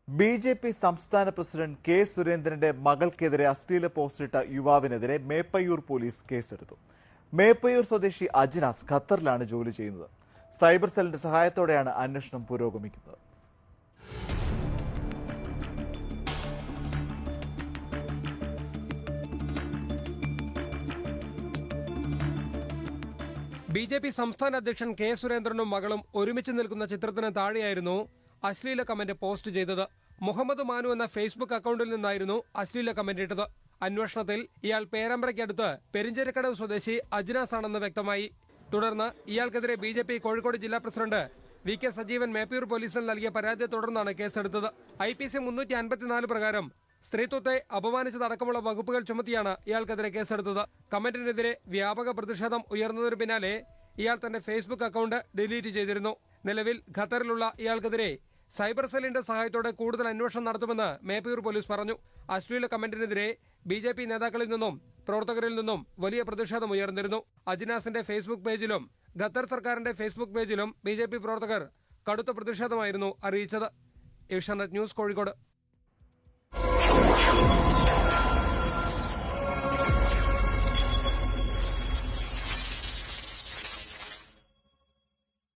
BJP. സംസ്ഥാന president K. സുരേന്ദ്രന്റെ മകൾക്കെതിരെ അശ്ലീല പോസ്റ്റിട്ട യുവാവിനെതിരെ മേപ്പയ്യൂർ പോലീസ് കേസെടുത്തു. മേപ്പയ്യൂർ സ്വദേശി അജ്നാസ് ഖത്തറിലാണ് ജോലി ചെയ്യുന്നത്. സൈബർ സെല്ലിന്റെ സഹായത്തോടെയാണ് അന്വേഷണം പുരോഗമിക്കുന്നത്. ബി.ജെ.പി. സംസ്ഥാന അധ്യക്ഷൻ കെ. സുരേന്ദ്രനും മകളും ഒരുമിച്ച് നിൽക്കുന്ന ചിത്രത്തിന് താഴെയായിരുന്നു അശ്ലീല കമന്റ് പോസ്റ്റ് ചെയ്തത്. മുഹമ്മദ് മാനു എന്ന ഫേസ്ബുക്ക് അക്കൗണ്ടിൽ നിന്നായിരുന്നു അശ്ലീല കമന്റ് ഇട്ടത്. അന്വേഷണത്തിൽ ഇയാൾ പേരമ്പ്രയ്ക്കടുത്ത് പെരിഞ്ചേരിക്കടവ് സ്വദേശി അജ്നാസ് ആണെന്ന് വ്യക്തമായി. തുടർന്ന് ഇയാൾക്കെതിരെ ബി.ജെ.പി. കോഴിക്കോട് ജില്ലാ പ്രസിഡന്റ് വി. കെ. സജീവൻ മേപ്പയൂർ പോലീസിൽ നൽകിയ പരാതിയെ തുടർന്നാണ് കേസെടുത്തത്. IPC 354 പ്രകാരം സ്ത്രീത്വത്തെ അപമാനിച്ചതടക്കമുള്ള വകുപ്പുകൾ ചുമത്തിയാണ് ഇയാൾക്കെതിരെ കേസെടുത്തത്. കമന്റിനെതിരെ വ്യാപക പ്രതിഷേധം ഉയർന്നതിനു പിന്നാലെ ഇയാൾ തന്റെ ഫേസ്ബുക്ക് അക്കൗണ്ട് ഡിലീറ്റ് ചെയ്തിരുന്നു. നിലവിൽ ഖത്തറിലുള്ള ഇയാൾക്കെതിരെ സൈബർ സെല്ലിന്റെ സഹായത്തോടെ കൂടുതൽ അന്വേഷണം നടത്തുമെന്ന് മേപ്പയൂർ പോലീസ് പറഞ്ഞു. അശ്ലീല കമന്റിനെതിരെ ബി.ജെ.പി. നേതാക്കളിൽ നിന്നും പ്രവർത്തകരിൽ നിന്നും വലിയ പ്രതിഷേധം ഉയർന്നിരുന്നു. അജ്നാസിന്റെ ഫേസ്ബുക്ക് പേജിലും ഖത്തർ സർക്കാരിന്റെ ഫേസ്ബുക്ക് പേജിലും ബി.ജെ.പി. പ്രവർത്തകർ കടുത്ത പ്രതിഷേധമായിരുന്നു അറിയിച്ചത്. ഏഷ്യാനെറ്റ് ന്യൂസ്, കോഴിക്കോട്.